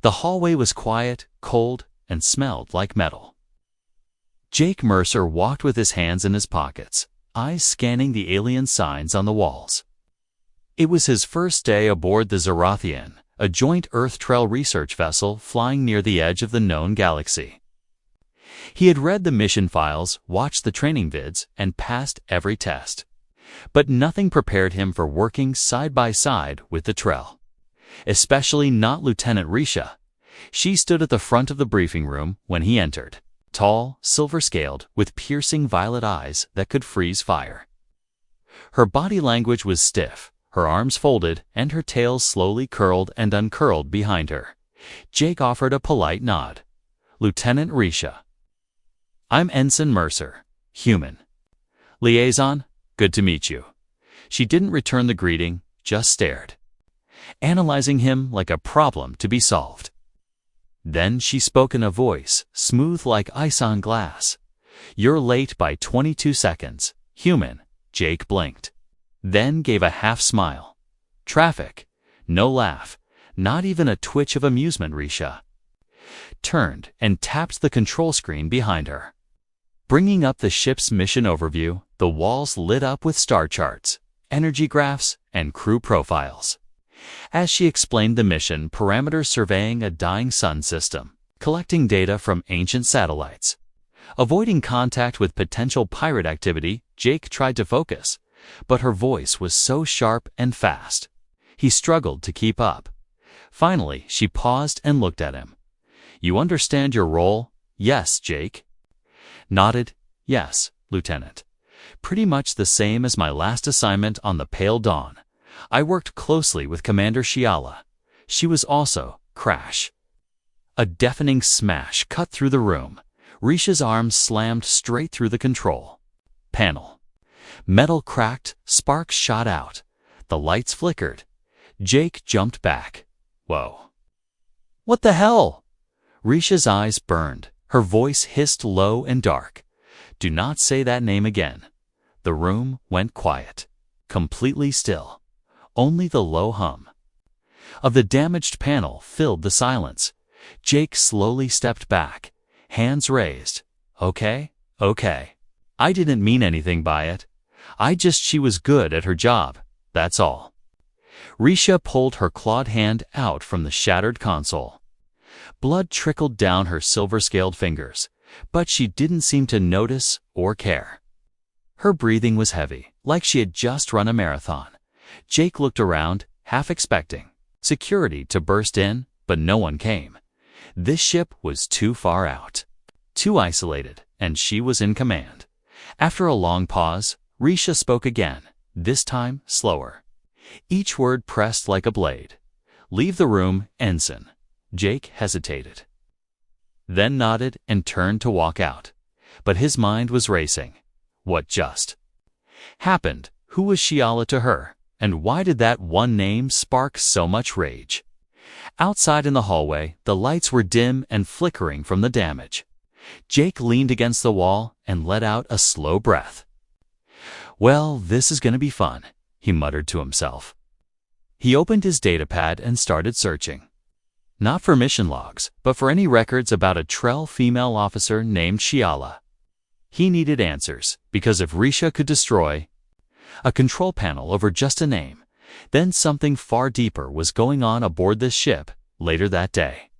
The hallway was quiet, cold, and smelled like metal. Jake Mercer walked with his hands in his pockets, eyes scanning the alien signs on the walls. It was his first day aboard the Zarathian, a joint Earth-Trell research vessel flying near the edge of the known galaxy. He had read the mission files, watched the training vids, and passed every test. But nothing prepared him for working side by side with the Trell. Especially not Lieutenant Risha. She stood at the front of the briefing room when he entered, tall, silver-scaled, with piercing violet eyes that could freeze fire. Her body language was stiff, her arms folded, and her tail slowly curled and uncurled behind her. Jake offered a polite nod. "Lieutenant Risha." "I'm Ensign Mercer, human." "Liaison, good to meet you." She didn't return the greeting, just stared, analyzing him like a problem to be solved. Then she spoke in a voice, smooth like ice on glass. "You're late by 22 seconds, human." Jake blinked, then gave a half smile. "Traffic." No laugh, not even a twitch of amusement. Risha turned and tapped the control screen behind her. Bringing up the ship's mission overview, the walls lit up with star charts, energy graphs, and crew profiles. As she explained the mission, parameters surveying a dying sun system, collecting data from ancient satellites, avoiding contact with potential pirate activity, Jake tried to focus, but her voice was so sharp and fast. He struggled to keep up. Finally, she paused and looked at him. "You understand your role?" "Yes, Jake." Nodded. "Yes, Lieutenant. Pretty much the same as my last assignment on the Pale Dawn. I worked closely with Commander Shiala. She was also crash." A deafening smash cut through the room. Risha's arms slammed straight through the control panel. Metal cracked, sparks shot out. The lights flickered. Jake jumped back. "Whoa. What the hell?" Risha's eyes burned. Her voice hissed low and dark. "Do not say that name again." The room went quiet, completely still. Only the low hum of the damaged panel filled the silence. Jake slowly stepped back, hands raised. Okay. I didn't mean anything by it. She was good at her job, that's all." Risha pulled her clawed hand out from the shattered console. Blood trickled down her silver-scaled fingers, but she didn't seem to notice or care. Her breathing was heavy, like she had just run a marathon. Jake looked around, half expecting security to burst in, but no one came. This ship was too far out, too isolated, and she was in command. After a long pause, Risha spoke again, this time slower. Each word pressed like a blade. "Leave the room, Ensign." Jake hesitated, then nodded and turned to walk out. But his mind was racing. What just happened? Who was Shiala to her? And why did that one name spark so much rage? Outside in the hallway, the lights were dim and flickering from the damage. Jake leaned against the wall and let out a slow breath. "Well, this is going to be fun," he muttered to himself. He opened his datapad and started searching. Not for mission logs, but for any records about a Trell female officer named Shiala. He needed answers, because if Risha could destroy a control panel over just a name, then something far deeper was going on aboard this ship. Later that day,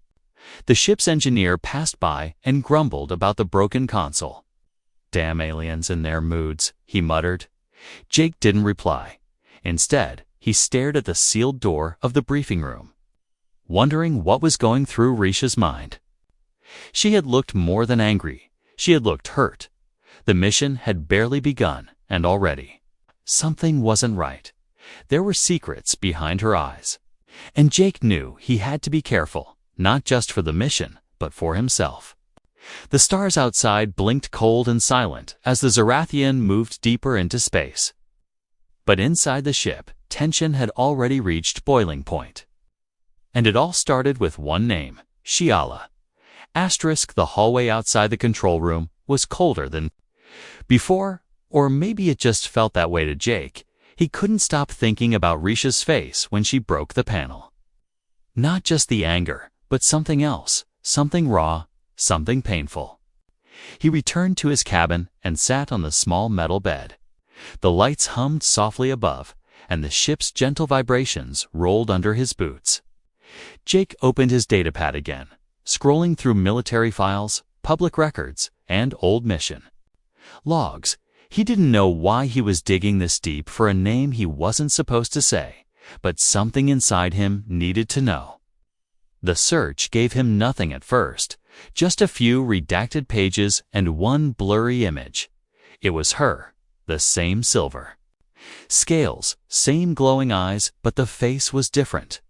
the ship's engineer passed by and grumbled about the broken console. "Damn aliens and their moods," he muttered. Jake didn't reply. Instead, he stared at the sealed door of the briefing room, wondering what was going through Risha's mind. She had looked more than angry. She had looked hurt. The mission had barely begun, and already something wasn't right. There were secrets behind her eyes. And Jake knew he had to be careful, not just for the mission, but for himself. The stars outside blinked cold and silent as the Zarathian moved deeper into space. But inside the ship, tension had already reached boiling point. And it all started with one name, Shiala. The hallway outside the control room was colder than before, or maybe it just felt that way to Jake. He couldn't stop thinking about Risha's face when she broke the panel. Not just the anger, but something else, something raw, something painful. He returned to his cabin and sat on the small metal bed. The lights hummed softly above, and the ship's gentle vibrations rolled under his boots. Jake opened his datapad again, scrolling through military files, public records, and old mission logs. He didn't know why he was digging this deep for a name he wasn't supposed to say, but something inside him needed to know. The search gave him nothing at first, just a few redacted pages and one blurry image. It was her, the same Silver. Scales, same glowing eyes, but the face was different.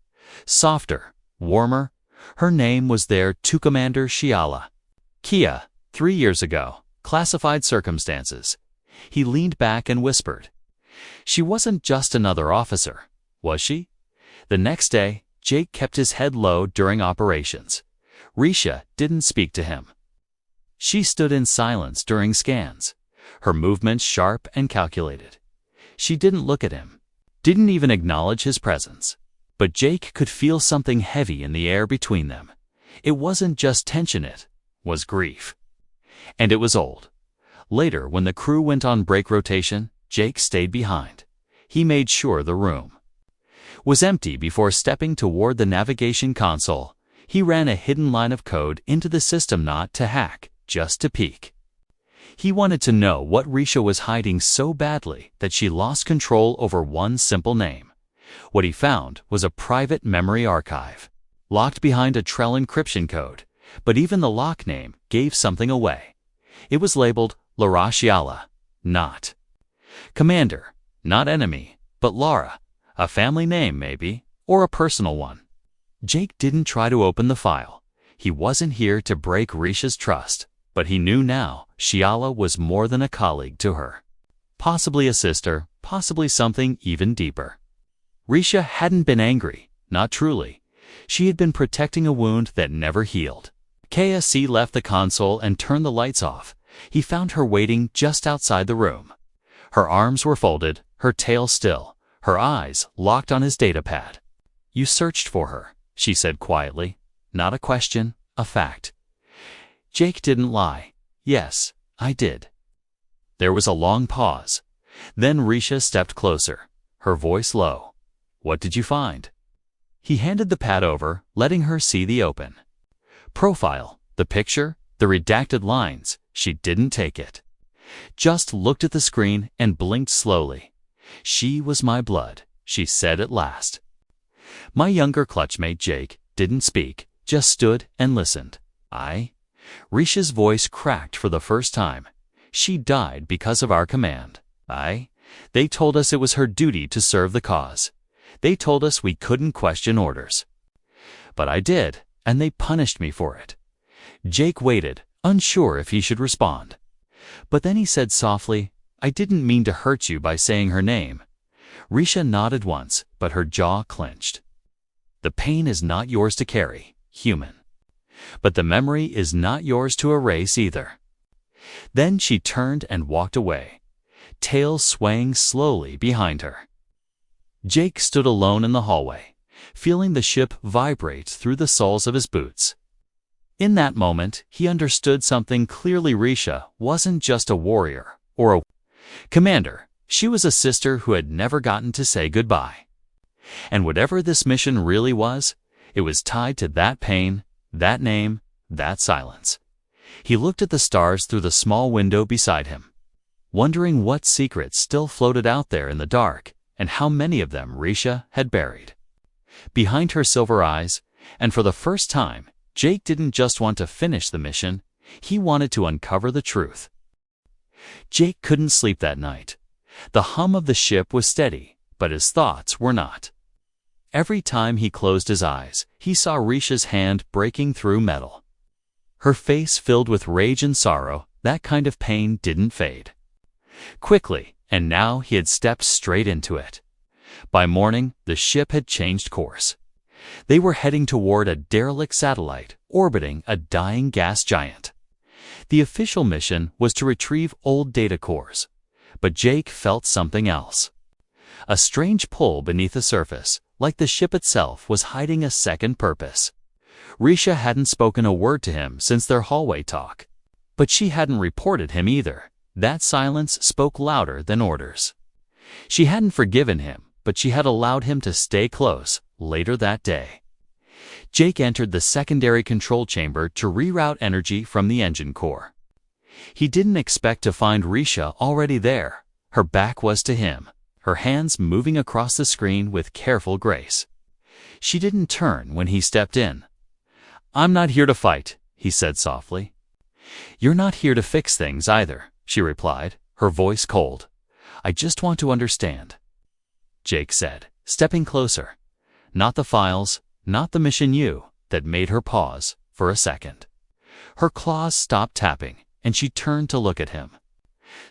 Softer, warmer. Her name was there to Commander Shiala. Kia, 3 years ago, classified circumstances. He leaned back and whispered. She wasn't just another officer, was she? The next day, Jake kept his head low during operations. Risha didn't speak to him. She stood in silence during scans, her movements sharp and calculated. She didn't look at him, didn't even acknowledge his presence. But Jake could feel something heavy in the air between them. It wasn't just tension, it was grief. And it was old. Later, when the crew went on break rotation, Jake stayed behind. He made sure the room was empty before stepping toward the navigation console. He ran a hidden line of code into the system, not to hack, just to peek. He wanted to know what Risha was hiding so badly that she lost control over one simple name. What he found was a private memory archive, locked behind a Trell encryption code, but even the lock name gave something away. It was labeled Lara Shiala, not Commander, not enemy, but Lara, a family name maybe, or a personal one. Jake didn't try to open the file. He wasn't here to break Risha's trust, but he knew now Shiala was more than a colleague to her. Possibly a sister, possibly something even deeper. Risha hadn't been angry, not truly. She had been protecting a wound that never healed. KSC left the console and turned the lights off. He found her waiting just outside the room. Her arms were folded, her tail still, her eyes locked on his datapad. "You searched for her," she said quietly. Not a question, a fact. Jake didn't lie. "Yes, I did." There was a long pause. Then Risha stepped closer, her voice low. "What did you find?" He handed the pad over, letting her see the open profile, the picture, the redacted lines. She didn't take it. Just looked at the screen and blinked slowly. "She was my blood," she said at last. My younger clutchmate Jake didn't speak, just stood and listened. Risha's voice cracked for the first time. "She died because of our command. They told us it was her duty to serve the cause. They told us we couldn't question orders. But I did, and they punished me for it." Jake waited, unsure if he should respond. But then he said softly, "I didn't mean to hurt you by saying her name." Risha nodded once, but her jaw clenched. "The pain is not yours to carry, human. But the memory is not yours to erase either." Then she turned and walked away, tail swaying slowly behind her. Jake stood alone in the hallway, feeling the ship vibrate through the soles of his boots. In that moment, he understood something clearly. Risha wasn't just a warrior or a commander. She was a sister who had never gotten to say goodbye. And whatever this mission really was, it was tied to that pain, that name, that silence. He looked at the stars through the small window beside him, wondering what secrets still floated out there in the dark, and how many of them Risha had buried behind her silver eyes. And for the first time, Jake didn't just want to finish the mission, he wanted to uncover the truth. Jake couldn't sleep that night. The hum of the ship was steady, but his thoughts were not. Every time he closed his eyes, he saw Risha's hand breaking through metal. Her face filled with rage and sorrow. That kind of pain didn't fade quickly, and now he had stepped straight into it. By morning, the ship had changed course. They were heading toward a derelict satellite orbiting a dying gas giant. The official mission was to retrieve old data cores, but Jake felt something else. A strange pull beneath the surface, like the ship itself was hiding a second purpose. Risha hadn't spoken a word to him since their hallway talk. But she hadn't reported him either. That silence spoke louder than orders. She hadn't forgiven him, but she had allowed him to stay close. Later that day, Jake entered the secondary control chamber to reroute energy from the engine core. He didn't expect to find Risha already there. Her back was to him, her hands moving across the screen with careful grace. She didn't turn when he stepped in. "I'm not here to fight," he said softly. "You're not here to fix things either," she replied, her voice cold. "I just want to understand," Jake said, stepping closer. Not the files, not the mission that made her pause for a second. Her claws stopped tapping, and she turned to look at him.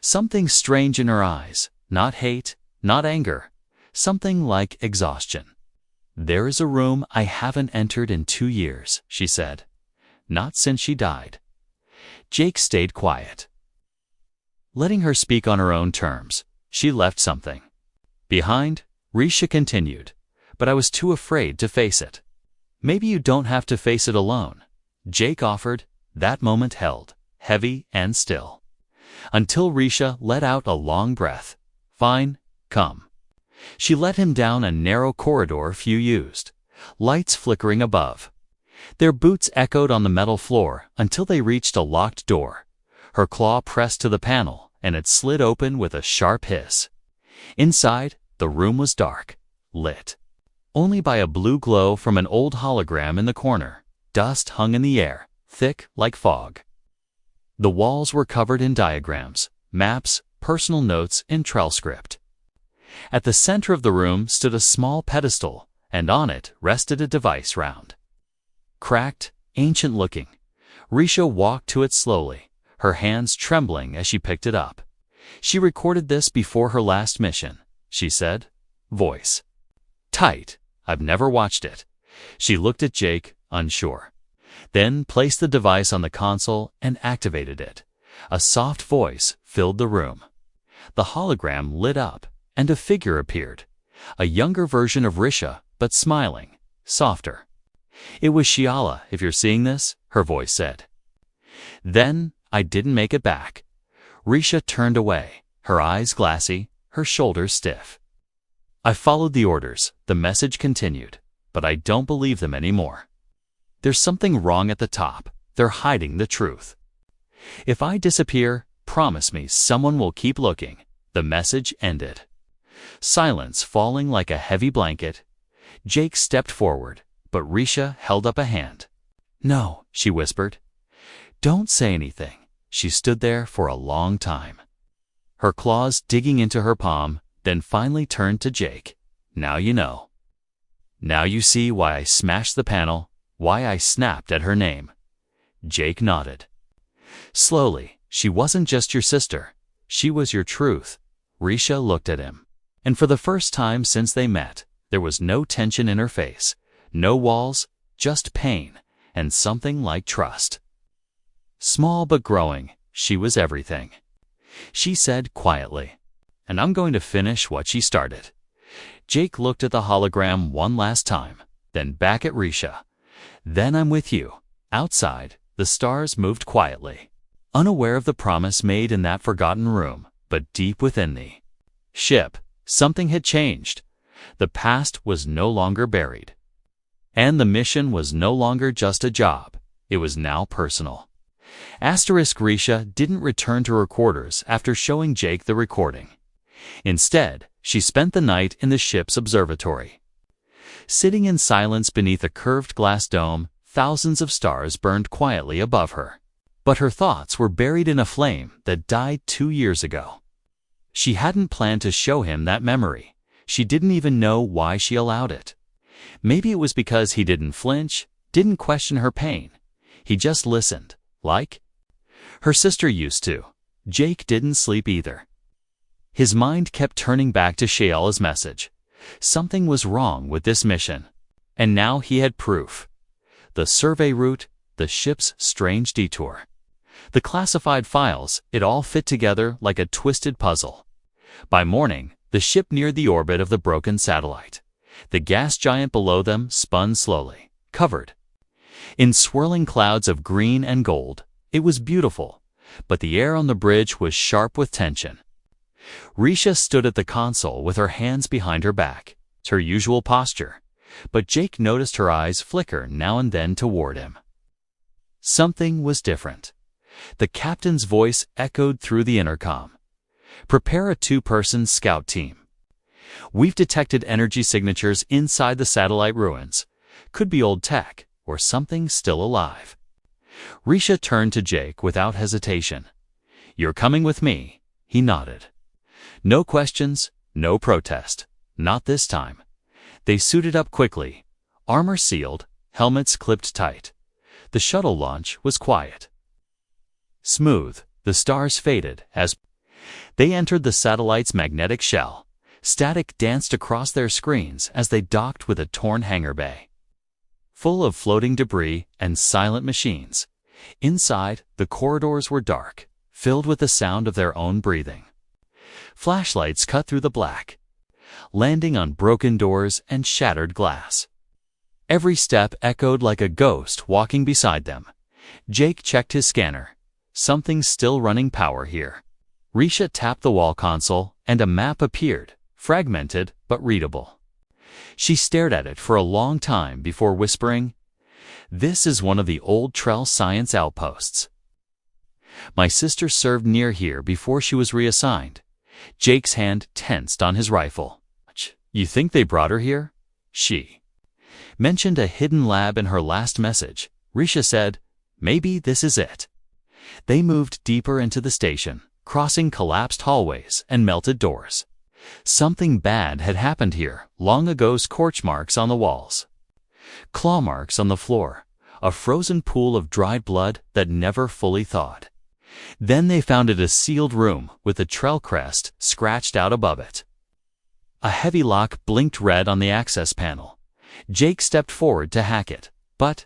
Something strange in her eyes, not hate, not anger, something like exhaustion. "There is a room I haven't entered in 2 years," she said. "Not since she died." Jake stayed quiet. Letting her speak on her own terms, she left something behind. Risha continued, "But I was too afraid to face it." "Maybe you don't have to face it alone," Jake offered. That moment held, heavy and still, until Risha let out a long breath. "Fine, come." She led him down a narrow corridor few used, lights flickering above. Their boots echoed on the metal floor until they reached a locked door. Her claw pressed to the panel, and it slid open with a sharp hiss. Inside, the room was dark, lit only by a blue glow from an old hologram in the corner. Dust hung in the air, thick like fog. The walls were covered in diagrams, maps, personal notes in Trell script. At the center of the room stood a small pedestal, and on it rested a device round, cracked, ancient-looking. Risha walked to it slowly, her hands trembling as she picked it up. "She recorded this before her last mission," she said, voice tight. "I've never watched it." She looked at Jake, unsure, then placed the device on the console and activated it. A soft voice filled the room. The hologram lit up, and a figure appeared, a younger version of Risha, but smiling, softer. "It was Shiala, if you're seeing this," her voice said. "Then I didn't make it back." Risha turned away, her eyes glassy, her shoulders stiff. "I followed the orders," the message continued, "but I don't believe them anymore. There's something wrong at the top. They're hiding the truth. If I disappear, promise me someone will keep looking." The message ended. Silence falling like a heavy blanket. Jake stepped forward, but Risha held up a hand. "No," she whispered. "Don't say anything." She stood there for a long time, her claws digging into her palm, then finally turned to Jake. "Now you know. Now you see why I smashed the panel, why I snapped at her name." Jake nodded. Slowly, "She wasn't just your sister. She was your truth." Risha looked at him, and for the first time since they met, there was no tension in her face, no walls, just pain, and something like trust. Small but growing, she was everything. She said quietly, "And I'm going to finish what she started." Jake looked at the hologram one last time, then back at Risha. "Then I'm with you." Outside, the stars moved quietly, unaware of the promise made in that forgotten room, but deep within the ship, something had changed. The past was no longer buried, and the mission was no longer just a job. It was now personal. Risha didn't return to her quarters after showing Jake the recording. Instead, she spent the night in the ship's observatory. Sitting in silence beneath a curved glass dome, thousands of stars burned quietly above her. But her thoughts were buried in a flame that died 2 years ago. She hadn't planned to show him that memory. She didn't even know why she allowed it. Maybe it was because he didn't flinch, didn't question her pain. He just listened, like her sister used to. Jake didn't sleep either. His mind kept turning back to Shiala's message. Something was wrong with this mission, and now he had proof. The survey route, the ship's strange detour, the classified files, it all fit together like a twisted puzzle. By morning, the ship neared the orbit of the broken satellite. The gas giant below them spun slowly, covered In swirling clouds of green and gold, it was beautiful, but the air on the bridge was sharp with tension. Risha stood at the console with her hands behind her back, her usual posture, but Jake noticed her eyes flicker now and then toward him. Something was different. The captain's voice echoed through the intercom. "Prepare a two-person scout team. We've detected energy signatures inside the satellite ruins. Could be old tech or something still alive." Risha turned to Jake without hesitation. "You're coming with me," he nodded. No questions, no protest. Not this time. They suited up quickly, armor sealed, helmets clipped tight. The shuttle launch was quiet. Smooth, the stars faded as they entered the satellite's magnetic shell. Static danced across their screens as they docked with a torn hangar bay, full of floating debris and silent machines. Inside, the corridors were dark, filled with the sound of their own breathing. Flashlights cut through the black, landing on broken doors and shattered glass. Every step echoed like a ghost walking beside them. Jake checked his scanner. Something's still running power here. Risha tapped the wall console, and a map appeared, fragmented but readable. She stared at it for a long time before whispering, "This is one of the old Trell science outposts. My sister served near here before she was reassigned." Jake's hand tensed on his rifle. "You think they brought her here?" She mentioned a hidden lab in her last message. Risha said, "Maybe this is it." They moved deeper into the station, crossing collapsed hallways and melted doors. Something bad had happened here long ago. Scorch marks on the walls, claw marks on the floor, a frozen pool of dried blood that never fully thawed. Then they found it a sealed room with the Trell crest scratched out above it. A heavy lock blinked red on the access panel. Jake stepped forward to hack it, but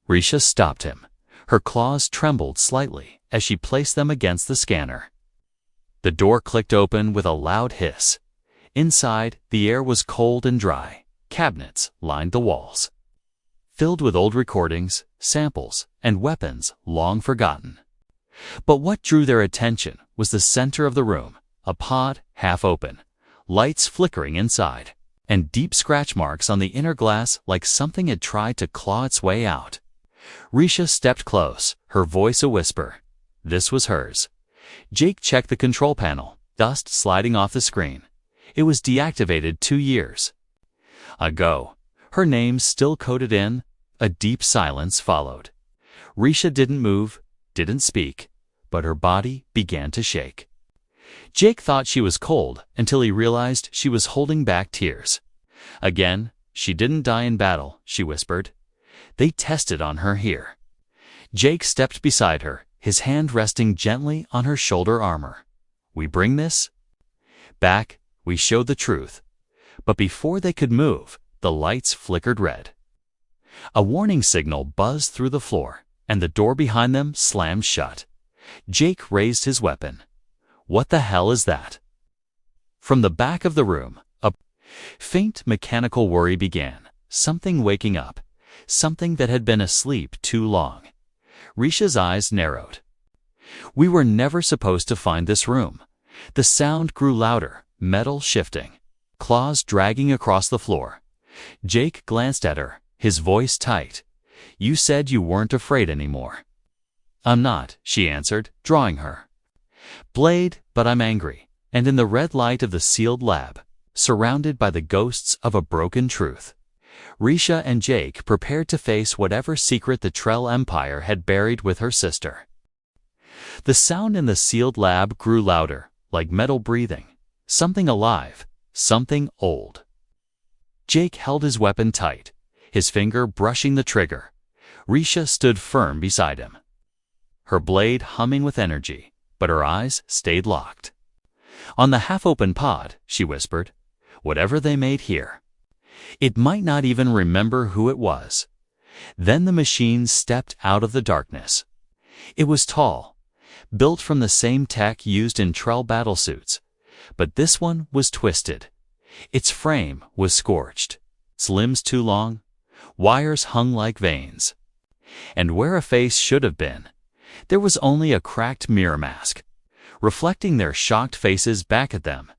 Risha stopped him. Her claws trembled slightly as she placed them against the scanner. The door clicked open with a loud hiss. Inside, the air was cold and dry. Cabinets lined the walls, filled with old recordings, samples, and weapons long forgotten. But what drew their attention was the center of the room, a pod half open, lights flickering inside, and deep scratch marks on the inner glass like something had tried to claw its way out. Risha stepped close, her voice a whisper. This was hers. Jake checked the control panel, dust sliding off the screen. It was deactivated 2 years ago. Her name still coded in. A deep silence followed. Risha didn't move, didn't speak, but her body began to shake. Jake thought she was cold until he realized she was holding back tears. "Again, she didn't die in battle," she whispered. "They tested on her here." Jake stepped beside her, his hand resting gently on her shoulder armor. "We bring this back," we showed the truth. But before they could move, the lights flickered red. A warning signal buzzed through the floor, and the door behind them slammed shut. Jake raised his weapon. "What the hell is that?" From the back of the room, a faint mechanical worry began. Something waking up. Something that had been asleep too long. Risha's eyes narrowed. "We were never supposed to find this room." The sound grew louder, metal shifting, claws dragging across the floor. Jake glanced at her, his voice tight. "You said you weren't afraid anymore." "I'm not," she answered, drawing her blade, "but I'm angry." And in the red light of the sealed lab, surrounded by the ghosts of a broken truth, Risha and Jake prepared to face whatever secret the Trell Empire had buried with her sister. The sound in the sealed lab grew louder, like metal breathing. Something alive, something old. Jake held his weapon tight, his finger brushing the trigger. Risha stood firm beside him, her blade humming with energy, but her eyes stayed locked. "On the half-open pod," she whispered, "whatever they made here, it might not even remember who it was." Then the machine stepped out of the darkness. It was tall, built from the same tech used in Trell battlesuits, but this one was twisted. Its frame was scorched, its limbs too long, wires hung like veins. And where a face should have been, there was only a cracked mirror mask, reflecting their shocked faces back at them.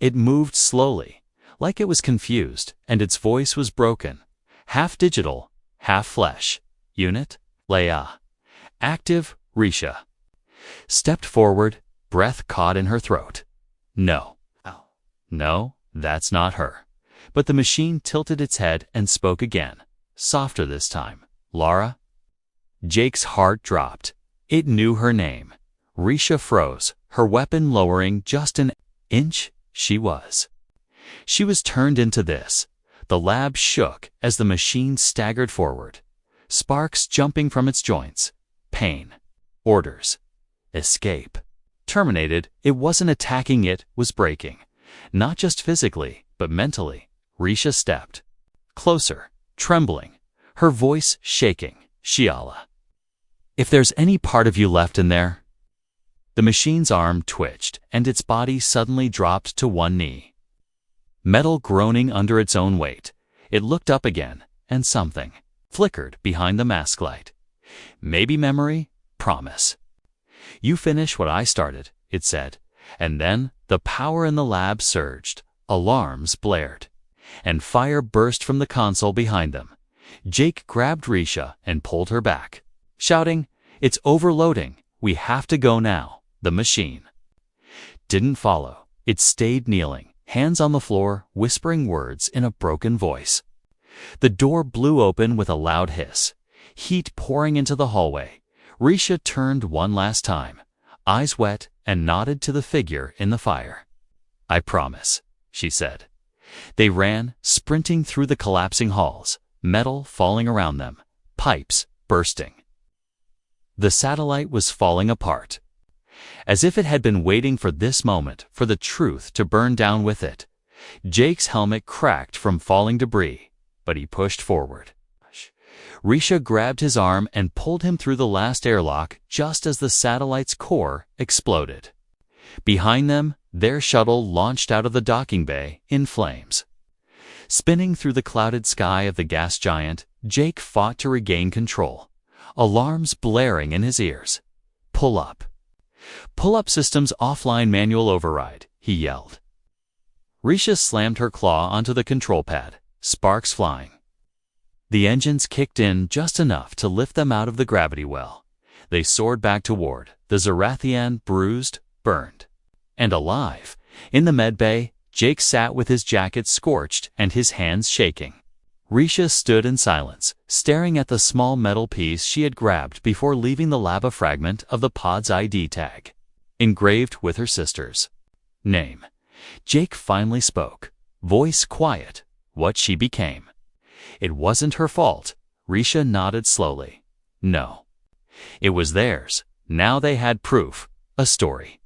It moved slowly, like it was confused, and its voice was broken. Half digital, half flesh. Unit, Leia. Active, Risha. Stepped forward, breath caught in her throat. No. No, that's not her. But the machine tilted its head and spoke again, softer this time. Lara? Jake's heart dropped. It knew her name. Risha froze, her weapon lowering just an inch. She was turned into this. The lab shook as the machine staggered forward, sparks jumping from its joints. Pain. Orders. Escape. Terminated. It wasn't attacking, it was breaking. Not just physically, but mentally. Risha stepped closer, trembling, her voice shaking. Shiala. If there's any part of you left in there. The machine's arm twitched, and its body suddenly dropped to one knee. Metal groaning under its own weight, it looked up again, and something flickered behind the mask light. Maybe memory, promise. You finish what I started, it said, and then the power in the lab surged, alarms blared, and fire burst from the console behind them. Jake grabbed Risha and pulled her back, shouting, "It's overloading, we have to go now." The machine didn't follow. It stayed kneeling, hands on the floor, whispering words in a broken voice. The door blew open with a loud hiss, heat pouring into the hallway. Risha turned one last time, eyes wet, and nodded to the figure in the fire. "I promise," she said. They ran, sprinting through the collapsing halls, metal falling around them, pipes bursting. The satellite was falling apart, as if it had been waiting for this moment, for the truth to burn down with it. Jake's helmet cracked from falling debris, but he pushed forward. Risha grabbed his arm and pulled him through the last airlock just as the satellite's core exploded. Behind them, their shuttle launched out of the docking bay in flames. Spinning through the clouded sky of the gas giant, Jake fought to regain control, alarms blaring in his ears. "Pull up. Pull up systems offline manual override," he yelled. Risha slammed her claw onto the control pad, sparks flying. The engines kicked in just enough to lift them out of the gravity well. They soared back toward the Zarathian, bruised, burned, and alive. In the medbay, Jake sat with his jacket scorched and his hands shaking. Risha stood in silence, staring at the small metal piece she had grabbed before leaving the lab. A fragment of the pod's ID tag, engraved with her sister's name. Jake finally spoke, voice quiet, what she became. It wasn't her fault. Risha nodded slowly. No. It was theirs. Now they had proof, a story,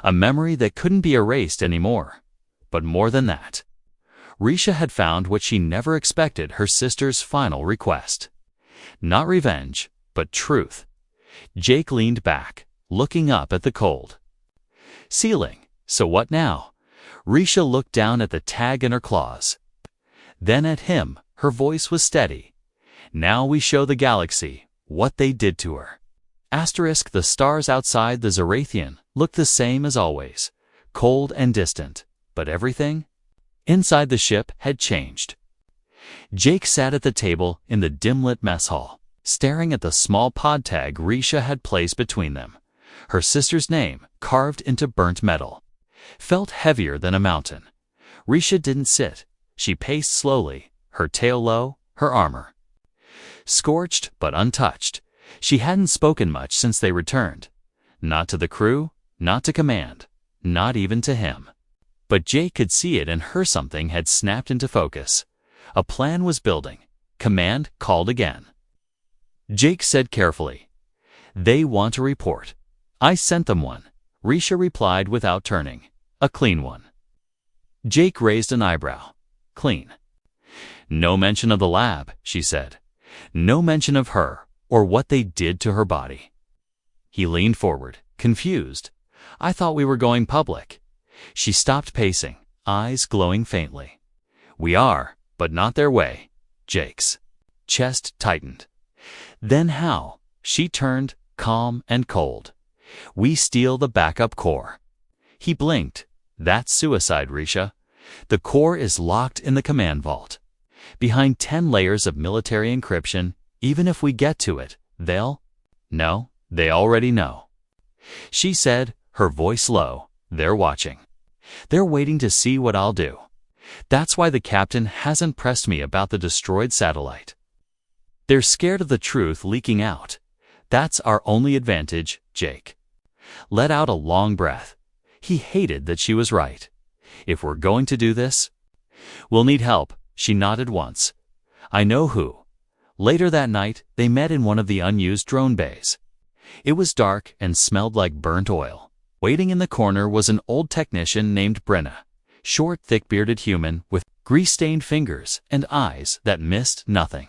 a memory that couldn't be erased anymore. But more than that, Risha had found what she never expected, her sister's final request. Not revenge, but truth. Jake leaned back, looking up at the cold ceiling. So what now? Risha looked down at the tag in her claws, then at him. Her voice was steady. Now we show the galaxy what they did to her. Asterisk. The stars outside the Zarathian looked the same as always, cold and distant, but everything inside the ship had changed. Jake sat at the table in the dim-lit mess hall, staring at the small pod tag Risha had placed between them. Her sister's name, carved into burnt metal, felt heavier than a mountain. Risha didn't sit. She paced slowly, her tail low, her armor scorched but untouched. She hadn't spoken much since they returned. Not to the crew, not to command, not even to him. But Jake could see it in her. Something had snapped into focus. A plan was building. Command called again. Jake said carefully, "They want a report." "I sent them one," Risha replied without turning. "A clean one." Jake raised an eyebrow. "Clean?" "No mention of the lab," she said. "No mention of her or what they did to her body." He leaned forward, confused. "I thought we were going public." She stopped pacing, eyes glowing faintly. "We are, but not their way." Jake's chest tightened. Then how? She turned, calm and cold. We steal the backup core. He blinked. That's suicide, Risha. The core is locked in the command vault. Behind 10 layers of military encryption, even if we get to it, they'll... No, they already know. She said, her voice low, they're watching. They're waiting to see what I'll do. That's why the captain hasn't pressed me about the destroyed satellite. They're scared of the truth leaking out. That's our only advantage, Jake. Let out a long breath. He hated that she was right. If we're going to do this, we'll need help. She nodded once. I know who. Later that night, they met in one of the unused drone bays. It was dark and smelled like burnt oil. Waiting in the corner was an old technician named Brenna, short, thick-bearded human with grease-stained fingers and eyes that missed nothing.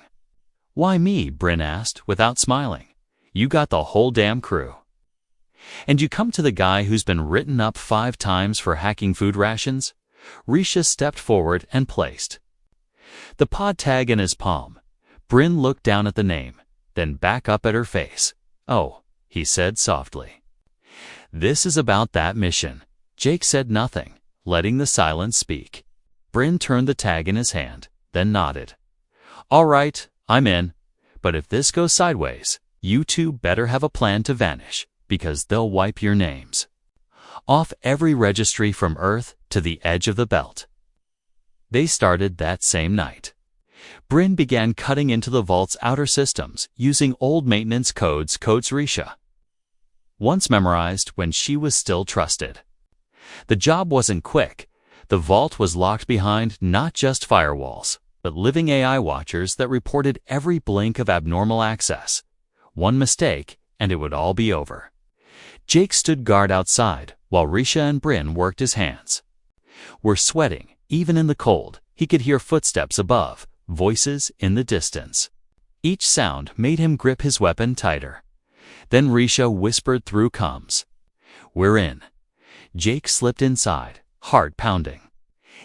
Why me? Bryn asked without smiling. You got the whole damn crew. And you come to the guy who's been written up 5 times for hacking food rations? Risha stepped forward and placed the pod tag in his palm. Bryn looked down at the name, then back up at her face. Oh, he said softly. This is about that mission. Jake said nothing, letting the silence speak. Bryn turned the tag in his hand, then nodded. All right, I'm in. But if this goes sideways, you two better have a plan to vanish, because they'll wipe your names off every registry from Earth to the edge of the belt. They started that same night. Bryn began cutting into the vault's outer systems using old maintenance codes Risha once memorized when she was still trusted. The job wasn't quick. The vault was locked behind not just firewalls, but living AI watchers that reported every blink of abnormal access. One mistake, and it would all be over. Jake stood guard outside, while Risha and Bryn worked his hands. Were sweating, even in the cold. He could hear footsteps above, voices in the distance. Each sound made him grip his weapon tighter. Then Risha whispered through comms. We're in. Jake slipped inside, heart pounding.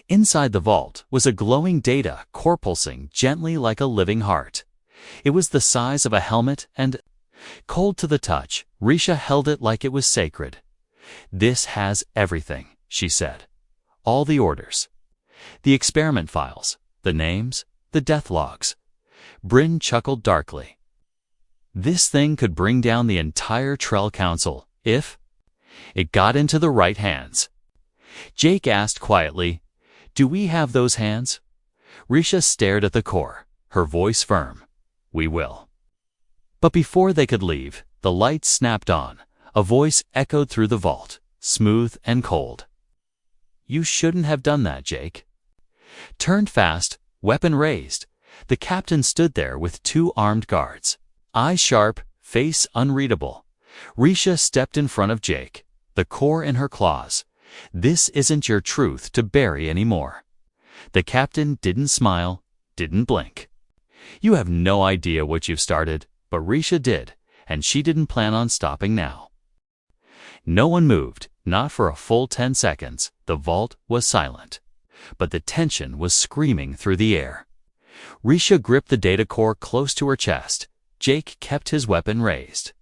Inside the vault was a glowing data core pulsing gently like a living heart. It was the size of a helmet and, cold to the touch, Risha held it like it was sacred. This has everything, she said. All the orders. The experiment files, the names, the death logs. Bryn chuckled darkly. This thing could bring down the entire Trell Council, if it got into the right hands. Jake asked quietly, Do we have those hands? Risha stared at the core, her voice firm. We will. But before they could leave, the lights snapped on. A voice echoed through the vault, smooth and cold. You shouldn't have done that, Jake. Turned fast, weapon raised. The captain stood there with 2 armed guards. Eyes sharp, face unreadable. Risha stepped in front of Jake, the core in her claws. This isn't your truth to bury anymore. The captain didn't smile, didn't blink. You have no idea what you've started, but Risha did, and she didn't plan on stopping now. No one moved, not for a full 10 seconds. The vault was silent, but the tension was screaming through the air. Risha gripped the data core close to her chest. Jake kept his weapon raised.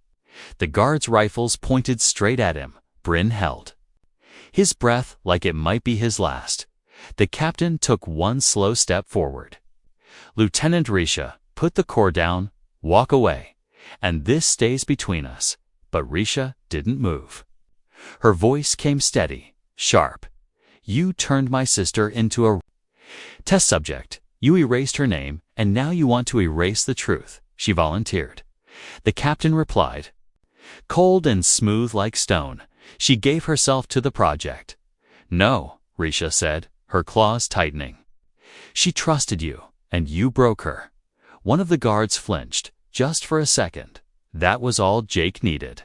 The guards' rifles pointed straight at him. Bryn held his breath like it might be his last. The captain took one slow step forward. Lieutenant Risha, put the core down, walk away, and this stays between us. But Risha didn't move. Her voice came steady, sharp. You turned my sister into a test subject. You erased her name, and now you want to erase the truth, she volunteered. The captain replied. Cold and smooth like stone, she gave herself to the project. No, Risha said, her claws tightening. She trusted you, and you broke her. One of the guards flinched, just for a second. That was all Jake needed.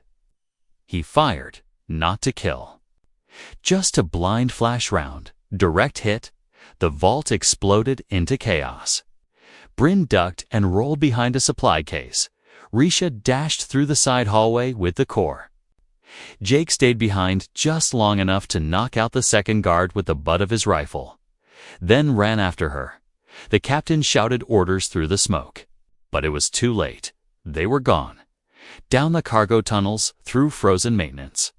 He fired, not to kill. Just a blind flash round, direct hit. The vault exploded into chaos. Bryn ducked and rolled behind a supply case. Risha dashed through the side hallway with the core. Jake stayed behind just long enough to knock out the second guard with the butt of his rifle, then ran after her. The captain shouted orders through the smoke. But it was too late. They were gone. Down the cargo tunnels, through frozen maintenance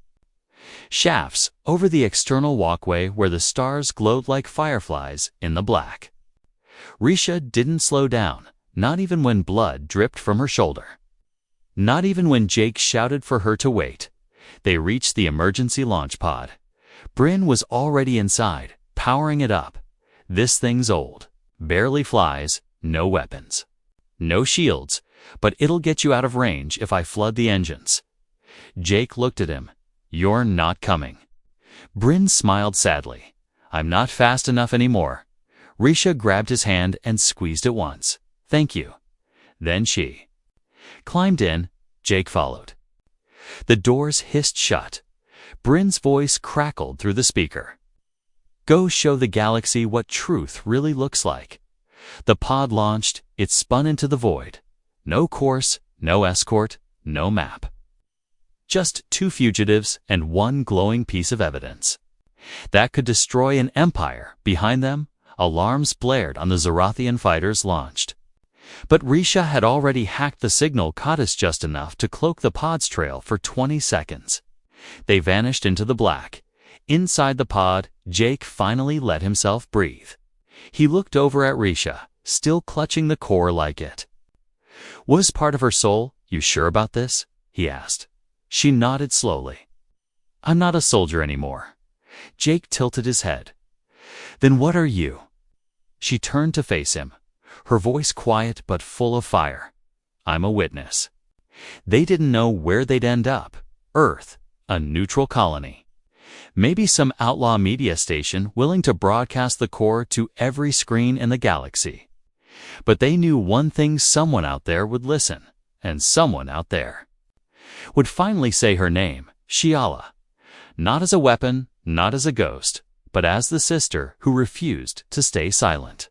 shafts, over the external walkway where the stars glowed like fireflies in the black. Risha didn't slow down, not even when blood dripped from her shoulder. Not even when Jake shouted for her to wait. They reached the emergency launch pod. Bryn was already inside, powering it up. This thing's old. Barely flies, no weapons. No shields, but it'll get you out of range if I flood the engines. Jake looked at him. You're not coming. Bryn smiled sadly. I'm not fast enough anymore. Risha grabbed his hand and squeezed it once. Thank you. Then she climbed in. Jake followed. The doors hissed shut. Bryn's voice crackled through the speaker. Go show the galaxy what truth really looks like. The pod launched. It spun into the void. No course, no escort, no map. Just two fugitives and one glowing piece of evidence. That could destroy an empire. Behind them, alarms blared on the Zorathian fighters launched. But Risha had already hacked the signal codice just enough to cloak the pod's trail for 20 seconds. They vanished into the black. Inside the pod, Jake finally let himself breathe. He looked over at Risha, still clutching the core like it. Was part of her soul, you sure about this? He asked. She nodded slowly. I'm not a soldier anymore. Jake tilted his head. Then what are you? She turned to face him, her voice quiet but full of fire. I'm a witness. They didn't know where they'd end up. Earth, a neutral colony. Maybe some outlaw media station willing to broadcast the core to every screen in the galaxy. But they knew one thing: someone out there would listen, and someone out there would finally say her name, Shiala. Not as a weapon, not as a ghost, but as the sister who refused to stay silent.